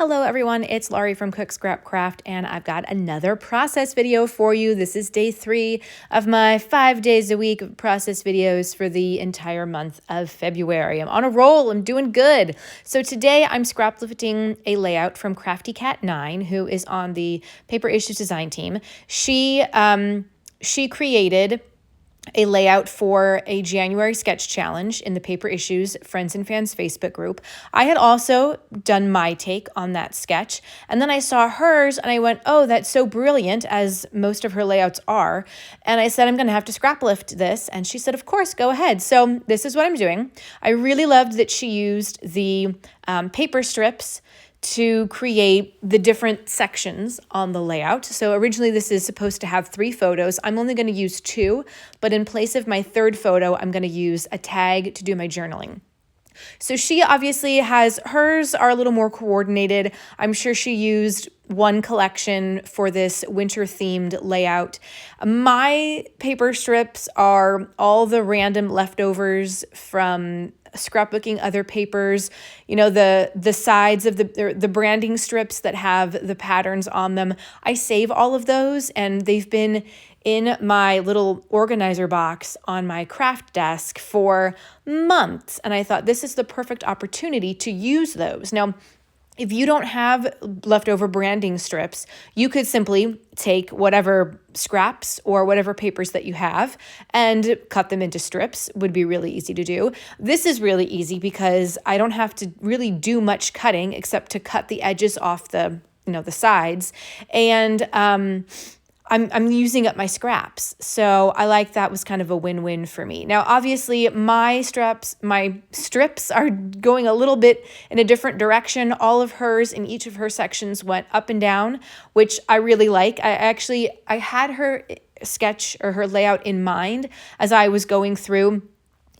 Hello everyone, it's Laurie from Cook Scrap Craft, and I've got another process video for you. This is day 3 of my 5 days a week of process videos for the entire month of February. I'm on a roll, I'm doing good. So today I'm scraplifting a layout from KraftyKat9, who is on the Paper Issues design team. She created a layout for a January sketch challenge in the Paper Issues Friends and Fans Facebook group. I had also done my take on that sketch, and then I saw hers and I went, oh, that's so brilliant, as most of her layouts are. And I said, I'm going to have to scrap lift this. And she said, of course, go ahead. So this is what I'm doing. I really loved that she used the paper strips to create the different sections on the layout. So originally this is supposed to have 3 photos. I'm only going to use 2, but in place of my 3rd photo, I'm going to use a tag to do my journaling. So she obviously has, hers are a little more coordinated. I'm sure she used one collection for this winter themed layout. My paper strips are all the random leftovers from scrapbooking other papers, you know, the sides of the branding strips that have the patterns on them. I save all of those, and they've been in my little organizer box on my craft desk for months. And I thought this is the perfect opportunity to use those. Now, if you don't have leftover branding strips, you could simply take whatever scraps or whatever papers that you have and cut them into strips. Would be really easy to do. This is really easy because I don't have to really do much cutting except to cut the edges off the sides, and I'm using up my scraps. So I like that was kind of a win-win for me. Now, obviously my strips are going a little bit in a different direction. All of hers in each of her sections went up and down, which I really like. I had her sketch or her layout in mind as I was going through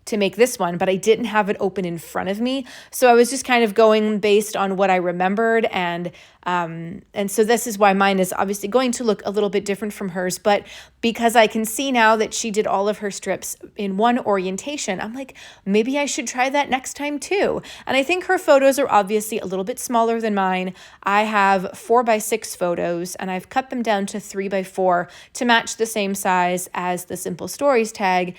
to make this one, but I didn't have it open in front of me. So I was just kind of going based on what I remembered, and so this is why mine is obviously going to look a little bit different from hers. But because I can see now that she did all of her strips in one orientation, I'm like, maybe I should try that next time too. And I think her photos are obviously a little bit smaller than mine. I have 4x6 photos, and I've cut them down to 3x4 to match the same size as the Simple Stories tag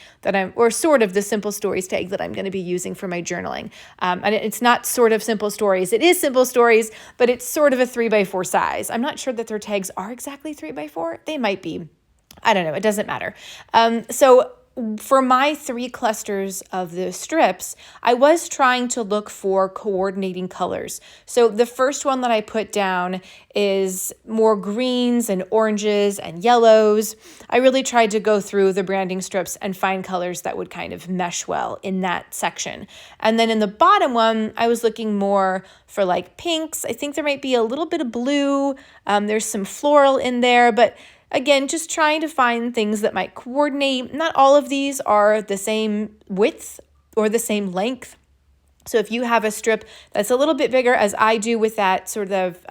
or sort of the Simple Stories tag that I'm going to be using for my journaling. And it's not sort of Simple Stories. It is Simple Stories, but it's sort of a 3x4 size. I'm not sure that their tags are exactly 3x4. They might be. I don't know. It doesn't matter. So for my 3 clusters of the strips, I was trying to look for coordinating colors. So the first one that I put down is more greens and oranges and yellows. I really tried to go through the branding strips and find colors that would kind of mesh well in that section. And then in the bottom one, I was looking more for like pinks. I think there might be a little bit of blue. There's some floral in there, but again, just trying to find things that might coordinate. Not all of these are the same width or the same length. So if you have a strip that's a little bit bigger, as I do with that sort of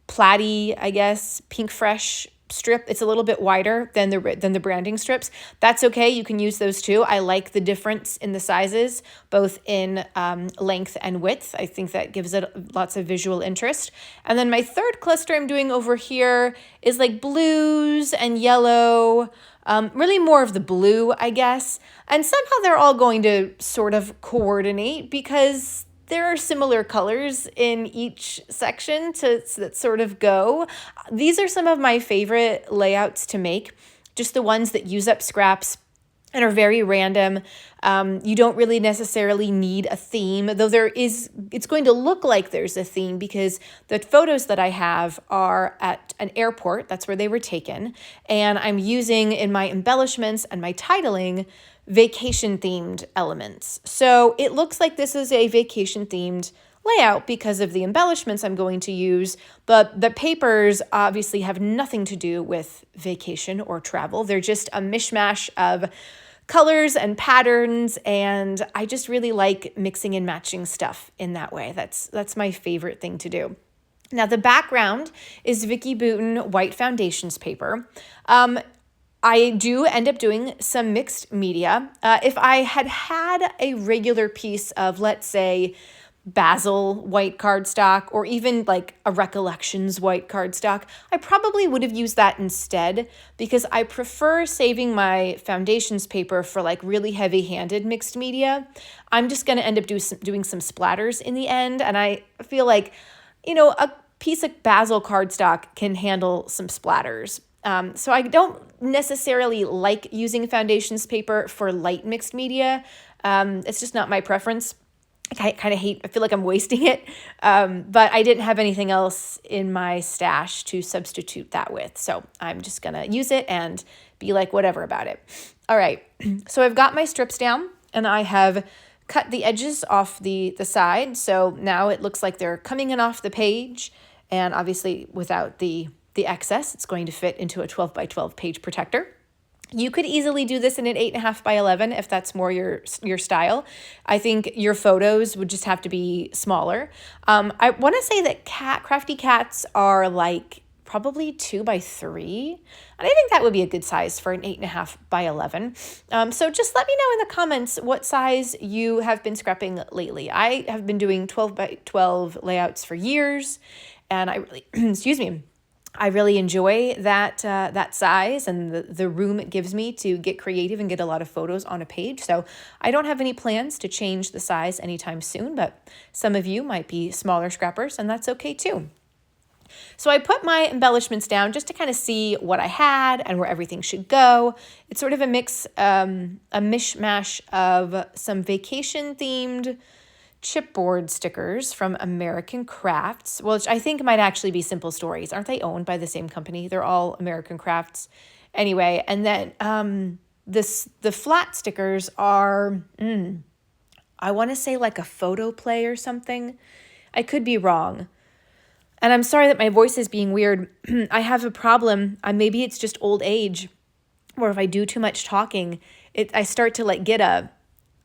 platy, I guess, pink fresh strip, it's a little bit wider than the branding strips. That's okay. You can use those too. I like the difference in the sizes, both in length and width. I think that gives it lots of visual interest. And then my 3rd cluster I'm doing over here is like blues and yellow, really more of the blue, I guess. And somehow they're all going to sort of coordinate because there are similar colors in each section that sort of go. These are some of my favorite layouts to make, just the ones that use up scraps and are very random. You don't really necessarily need a theme, though it's going to look like there's a theme because the photos that I have are at an airport. That's where they were taken. And I'm using in my embellishments and my titling vacation themed elements. So it looks like this is a vacation themed layout because of the embellishments I'm going to use, but the papers obviously have nothing to do with vacation or travel. They're just a mishmash of colors and patterns, and I just really like mixing and matching stuff in that way. That's my favorite thing to do. Now the background is Vicki Boutin white foundations paper. I do end up doing some mixed media. If I had a regular piece of, let's say, Basil white cardstock or even like a Recollections white cardstock, I probably would have used that instead because I prefer saving my foundations paper for like really heavy-handed mixed media. I'm just going to end up doing some splatters in the end, and I feel like, a piece of Basil cardstock can handle some splatters. So I don't necessarily like using foundations paper for light mixed media. It's just not my preference. I kind of I feel like I'm wasting it, but I didn't have anything else in my stash to substitute that with. So I'm just going to use it and be like, whatever about it. All right. So I've got my strips down and I have cut the edges off the side. So now it looks like they're coming in off the page, and obviously without the excess, it's going to fit into a 12 by 12 page protector. You could easily do this in an 8.5 by 11 if that's more your style. I think your photos would just have to be smaller. I want to say that Crafty Cats are like probably 2 by 3. And I think that would be a good size for an 8.5 by 11. So just let me know in the comments what size you have been scrapping lately. I have been doing 12 by 12 layouts for years, and I really, excuse me, I really enjoy that size and the room it gives me to get creative and get a lot of photos on a page. So I don't have any plans to change the size anytime soon, but some of you might be smaller scrappers, and that's okay too. So I put my embellishments down just to kind of see what I had and where everything should go. It's sort of a mishmash of some vacation-themed chipboard stickers from American Crafts, which I think might actually be Simple Stories. Aren't they owned by the same company? They're all American Crafts. Anyway, and then the flat stickers are, I want to say like a photo play or something. I could be wrong. And I'm sorry that my voice is being weird. I have a problem. Maybe it's just old age, or if I do too much talking, I start to like get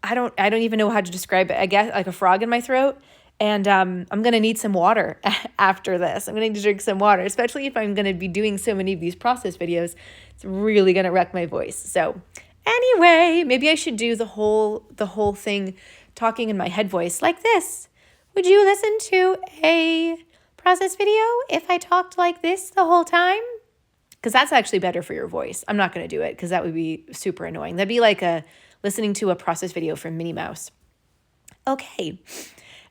I don't even know how to describe it. I guess like a frog in my throat. And I'm going to need some water after this. I'm going to need to drink some water, especially if I'm going to be doing so many of these process videos. It's really going to wreck my voice. So anyway, maybe I should do the whole thing talking in my head voice like this. Would you listen to a process video if I talked like this the whole time? Because that's actually better for your voice. I'm not going to do it because that would be super annoying. That'd be like listening to a process video from Minnie Mouse. Okay.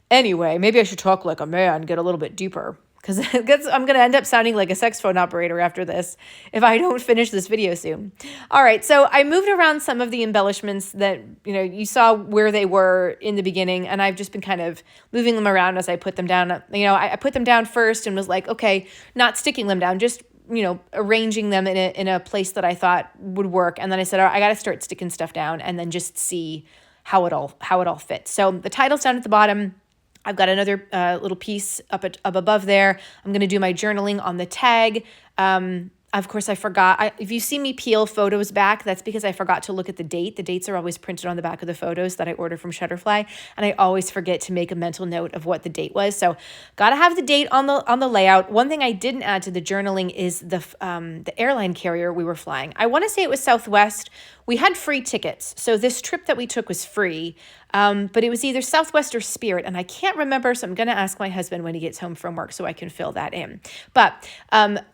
Anyway, maybe I should talk like a man, get a little bit deeper, because I'm going to end up sounding like a sex phone operator after this if I don't finish this video soon. All right, so I moved around some of the embellishments that, you saw where they were in the beginning, and I've just been kind of moving them around as I put them down. I put them down first and was like, okay, not sticking them down, just arranging them in a place that I thought would work. And then I said, all right, I got to start sticking stuff down and then just see how it all fits. So the title's down at the bottom. I've got another little piece up above there. I'm going to do my journaling on the tag. Of course, I forgot. If you see me peel photos back, that's because I forgot to look at the date. The dates are always printed on the back of the photos that I order from Shutterfly, and I always forget to make a mental note of what the date was. So, gotta have the date on the layout. One thing I didn't add to the journaling is the airline carrier we were flying. I want to say it was Southwest. We had free tickets, so this trip that we took was free. But it was either Southwest or Spirit, and I can't remember, so I'm going to ask my husband when he gets home from work so I can fill that in. But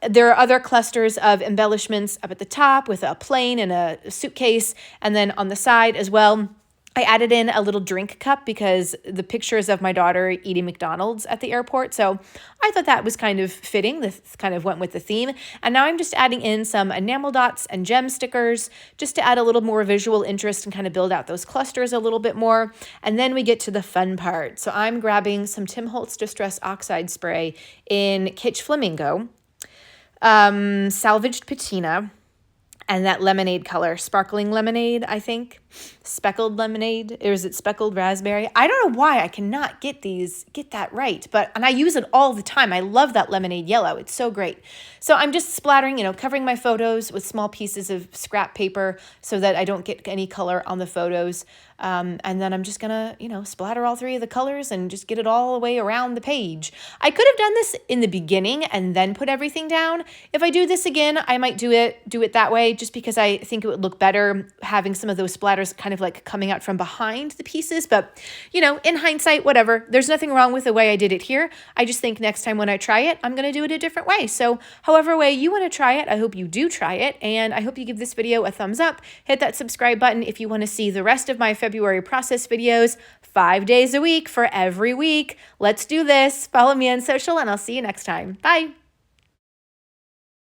there are other clusters of embellishments up at the top with a plane and a suitcase, and then on the side as well. I added in a little drink cup because the pictures of my daughter eating McDonald's at the airport. So I thought that was kind of fitting. This kind of went with the theme. And now I'm just adding in some enamel dots and gem stickers just to add a little more visual interest and kind of build out those clusters a little bit more. And then we get to the fun part. So I'm grabbing some Tim Holtz Distress Oxide Spray in Kitsch Flamingo, salvaged patina, and that lemonade color, sparkling lemonade, I think. Speckled lemonade, or is it speckled raspberry? I don't know why I cannot get that right, and I use it all the time. I love that lemonade yellow. It's so great. So I'm just splattering, covering my photos with small pieces of scrap paper so that I don't get any color on the photos. And then I'm just gonna, splatter all three of the colors and just get it all the way around the page. I could have done this in the beginning and then put everything down. If I do this again, I might do it that way just because I think it would look better having some of those splatters batter's kind of like coming out from behind the pieces. But, you know, in hindsight, whatever. There's nothing wrong with the way I did it here. I just think next time when I try it, I'm going to do it a different way. So however way you want to try it, I hope you do try it. And I hope you give this video a thumbs up. Hit that subscribe button if you want to see the rest of my February process videos 5 days a week for every week. Let's do this. Follow me on social and I'll see you next time. Bye.